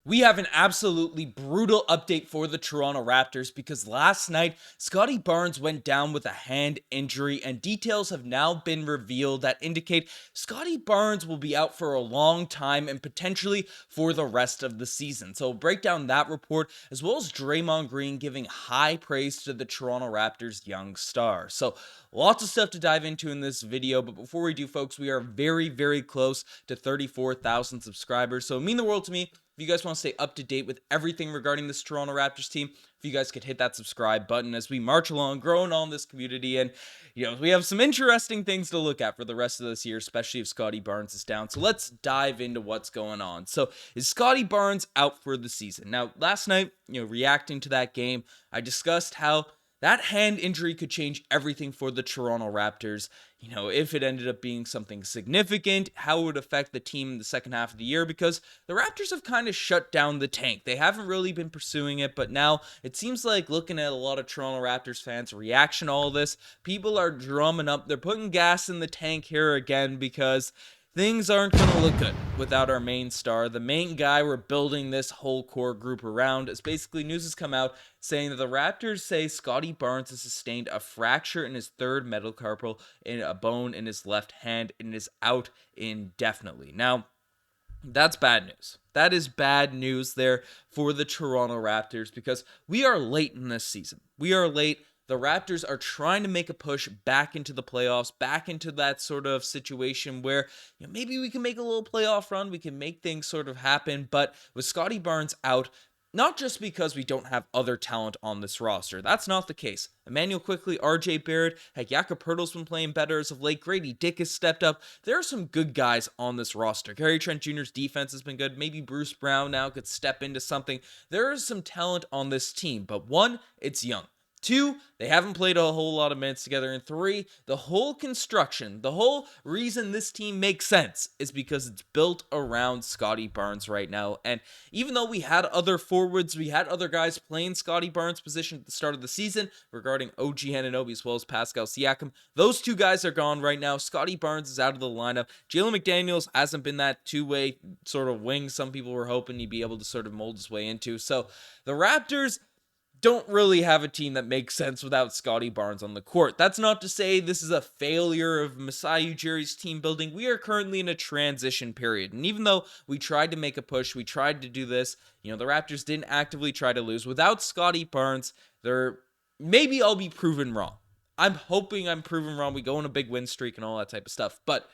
We have an absolutely brutal update for the Toronto Raptors because last night, Scottie Barnes went down with a hand injury, and details have now been revealed that indicate Scottie Barnes will be out for a long time and potentially for the rest of the season. So we'll break down that report as well as Draymond Green giving high praise to the Toronto Raptors' young star. So lots of stuff to dive into in this video, but before we do, folks, we are very, very close to 34,000 subscribers, so it means the world to me. If you guys want to stay up to date with everything regarding this Toronto Raptors team, if you guys could hit that subscribe button as we march along, growing on this community, and we have some interesting things to look at for the rest of this year, especially if Scottie Barnes is down. So let's dive into what's going on. So is Scottie Barnes out for the season? Now, last night, reacting to that game, I discussed how that hand injury could change everything for the Toronto Raptors. If it ended up being something significant, how it would affect the team in the second half of the year, because the Raptors have kind of shut down the tank. They haven't really been pursuing it, but now it seems like, looking at a lot of Toronto Raptors fans' reaction to all this, people are drumming up. They're putting gas in the tank here again because things aren't going to look good without our main star, the main guy we're building this whole core group around. As basically news has come out saying that the Raptors say Scottie Barnes has sustained a fracture in his third metacarpal in a bone in his left hand and is out indefinitely. Now, that's bad news. That is bad news there for the Toronto Raptors because we are late in this season. We are late. The Raptors are trying to make a push back into the playoffs, back into that sort of situation where maybe we can make a little playoff run, we can make things sort of happen. But with Scottie Barnes out, not just because we don't have other talent on this roster. That's not the case. Emmanuel Quickley, RJ Barrett, heck, Jakob Poeltl's been playing better as of late. Grady Dick has stepped up. There are some good guys on this roster. Gary Trent Jr.'s defense has been good. Maybe Bruce Brown now could step into something. There is some talent on this team, but one, it's young. Two, they haven't played a whole lot of minutes together. And three, the whole construction, the whole reason this team makes sense is because it's built around Scottie Barnes right now. And even though we had other forwards, we had other guys playing Scottie Barnes' position at the start of the season regarding OG Anunoby as well as Pascal Siakam, those two guys are gone right now. Scottie Barnes is out of the lineup. Jalen McDaniels hasn't been that two-way sort of wing some people were hoping he'd be able to sort of mold his way into. So the Raptors don't really have a team that makes sense without Scottie Barnes on the court. That's not to say this is a failure of Masai Ujiri's team building. We are currently in a transition period. And even though we tried to make a push, we tried to do this, the Raptors didn't actively try to lose. Without Scottie Barnes, maybe I'll be proven wrong. I'm hoping I'm proven wrong. We go on a big win streak and all that type of stuff. But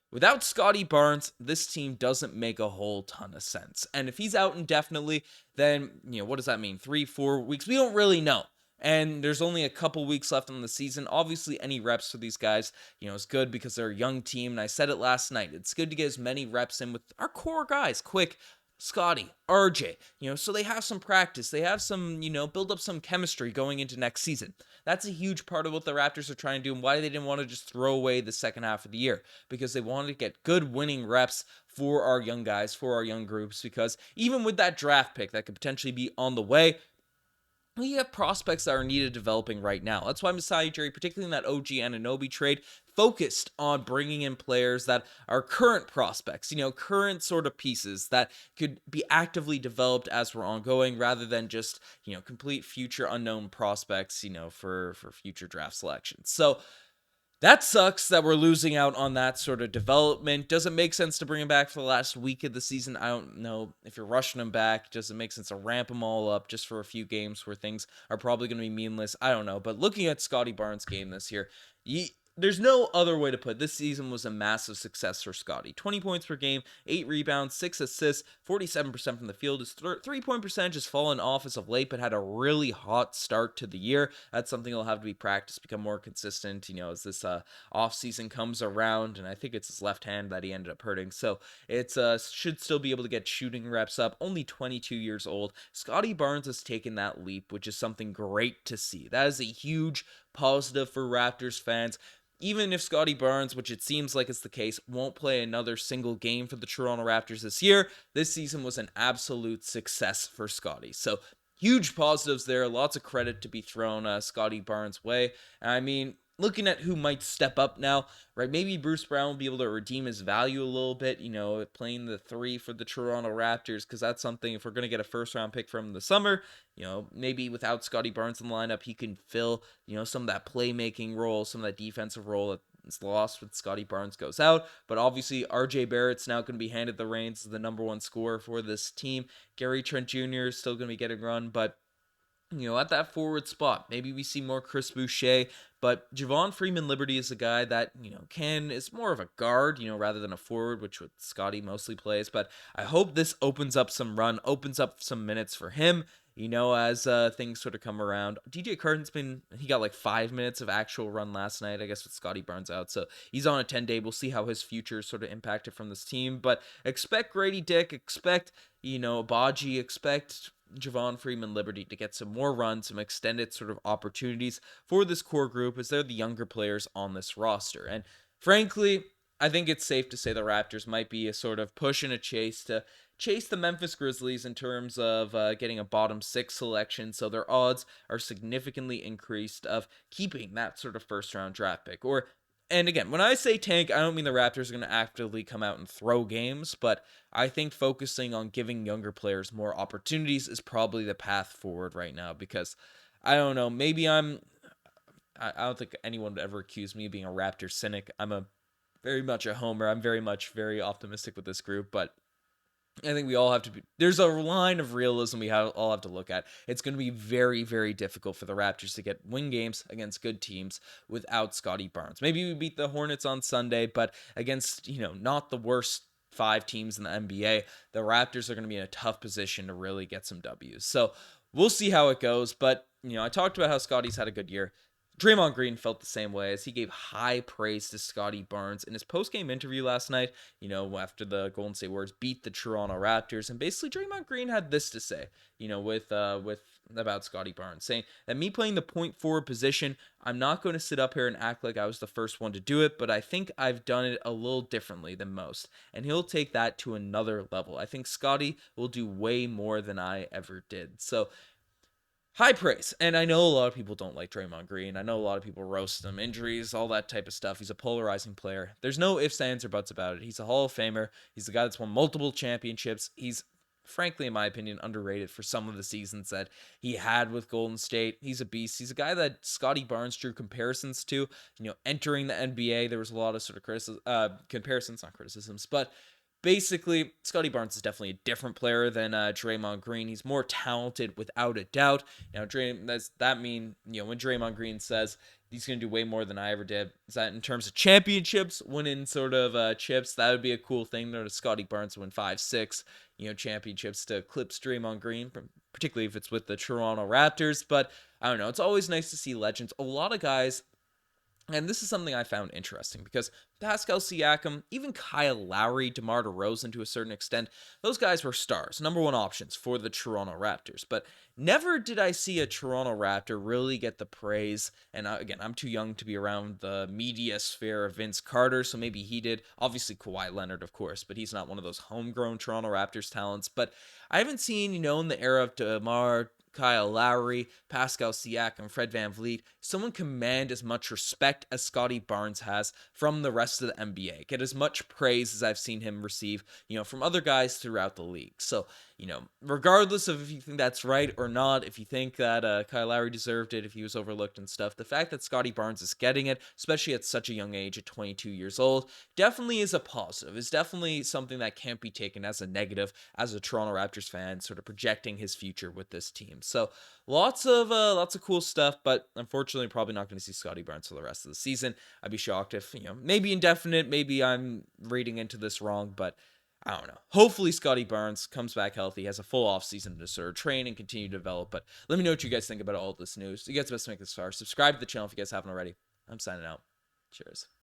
without Scottie Barnes, this team doesn't make a whole ton of sense. And if he's out indefinitely, then, what does that mean? 3-4 weeks? We don't really know. And there's only a couple weeks left in the season. Obviously, any reps for these guys, is good because they're a young team. And I said it last night. It's good to get as many reps in with our core guys. Quick, Scottie, RJ, so they have some practice. They have some, build up some chemistry going into next season. That's a huge part of what the Raptors are trying to do and why they didn't want to just throw away the second half of the year, because they wanted to get good winning reps for our young guys, for our young groups, because even with that draft pick that could potentially be on the way, we have prospects that are needed developing right now. That's why Masai Ujiri, particularly in that OG Anunoby trade, focused on bringing in players that are current prospects, current sort of pieces that could be actively developed as we're ongoing, rather than just, complete future unknown prospects, for future draft selections. So that sucks that we're losing out on that sort of development. Does it make sense to bring him back for the last week of the season? I don't know. If you're rushing him back, does it make sense to ramp them all up just for a few games where things are probably going to be meaningless? I don't know. But looking at Scottie Barnes' game this year, there's no other way to put it. This season was a massive success for Scottie. 20 points per game, 8 rebounds, 6 assists, 47% from the field. His three-point percentage has fallen off as of late, but had a really hot start to the year. That's something he'll have to be practiced, become more consistent, as this offseason comes around. And I think it's his left hand that he ended up hurting. So it's should still be able to get shooting reps up. Only 22 years old. Scottie Barnes has taken that leap, which is something great to see. That is a huge positive for Raptors fans. Even if Scottie Barnes, which it seems like is the case, won't play another single game for the Toronto Raptors this year, this season was an absolute success for Scottie. So huge positives there. Lots of credit to be thrown Scottie Barnes' way. I mean, looking at who might step up now, right? Maybe Bruce Brown will be able to redeem his value a little bit, playing the 3 for the Toronto Raptors, because that's something, if we're going to get a first round pick from the summer, maybe without Scottie Barnes in the lineup, he can fill, some of that playmaking role, some of that defensive role that's lost when Scottie Barnes goes out. But obviously, RJ Barrett's now going to be handed the reins as the number one scorer for this team. Gary Trent Jr. is still going to be getting run, but at that forward spot, maybe we see more Chris Boucher, but Javon Freeman Liberty is a guy that, is more of a guard, rather than a forward, which what Scottie mostly plays. But I hope this opens up some minutes for him, as things sort of come around. DJ Carton's he got like 5 minutes of actual run last night, I guess, with Scottie Barnes out. So he's on a 10-day. We'll see how his future is sort of impacted from this team. But expect Grady Dick, expect, Baji, expect Javon Freeman Liberty to get some more runs, some extended sort of opportunities for this core group, as they're the younger players on this roster. And frankly, I think it's safe to say the Raptors might be a sort of push and a chase to chase the Memphis Grizzlies in terms of getting a bottom 6 selection, so their odds are significantly increased of keeping that sort of first round draft pick. And again, when I say tank, I don't mean the Raptors are going to actively come out and throw games, but I think focusing on giving younger players more opportunities is probably the path forward right now, because I don't know, maybe I don't think anyone would ever accuse me of being a Raptor cynic. I'm very much a homer. I'm very optimistic with this group, but I think we all have to be, there's a line of realism all have to look at. It's going to be very, very difficult for the Raptors to win games against good teams without Scottie Barnes. Maybe we beat the Hornets on Sunday, but against, not the worst 5 teams in the NBA, the Raptors are going to be in a tough position to really get some W's. So we'll see how it goes. But, I talked about how Scottie's had a good year. Draymond Green felt the same way, as he gave high praise to Scottie Barnes in his post-game interview last night, after the Golden State Warriors beat the Toronto Raptors. And basically, Draymond Green had this to say, with about Scottie Barnes, saying that me playing the point forward position, I'm not going to sit up here and act like I was the first one to do it, but I think I've done it a little differently than most. And he'll take that to another level. I think Scottie will do way more than I ever did. So high praise. And I know a lot of people don't like Draymond Green. I know a lot of people roast him. Injuries, all that type of stuff. He's a polarizing player. There's no ifs, ands, or buts about it. He's a Hall of Famer. He's the guy that's won multiple championships. He's, frankly, in my opinion, underrated for some of the seasons that he had with Golden State. He's a beast. He's a guy that Scottie Barnes drew comparisons to. Entering the NBA, there was a lot of sort of comparisons, not criticisms, but basically, Scottie Barnes is definitely a different player than Draymond Green. He's more talented without a doubt. When Draymond Green says he's going to do way more than I ever did, is that in terms of championships, winning sort of chips, that would be a cool thing. To Scottie Barnes to win 5-6, championships to eclipse Draymond Green, particularly if it's with the Toronto Raptors. But I don't know. It's always nice to see legends. A lot of guys. And this is something I found interesting, because Pascal Siakam, even Kyle Lowry, DeMar DeRozan to a certain extent, those guys were stars, number one options for the Toronto Raptors. But never did I see a Toronto Raptor really get the praise. And again, I'm too young to be around the media sphere of Vince Carter, so maybe he did. Obviously, Kawhi Leonard, of course, but he's not one of those homegrown Toronto Raptors talents. But I haven't seen, in the era of DeMar, Kyle Lowry, Pascal Siakam, Fred VanVleet, someone command as much respect as Scottie Barnes has from the rest of the NBA. Get as much praise as I've seen him receive, from other guys throughout the league. So, regardless of if you think that's right or not, if you think that Kyle Lowry deserved it, if he was overlooked and stuff, the fact that Scottie Barnes is getting it, especially at such a young age, at 22 years old, definitely is a positive. It's definitely something that can't be taken as a negative as a Toronto Raptors fan, sort of projecting his future with this team. So lots of cool stuff, but unfortunately probably not going to see Scottie Barnes for the rest of the season. I'd be shocked if, maybe indefinite, maybe I'm reading into this wrong, but I don't know. Hopefully Scottie Barnes comes back healthy, has a full offseason to sort of train and continue to develop. But let me know what you guys think about all this news. You guys best make this far. Subscribe to the channel if you guys haven't already. I'm signing out. Cheers.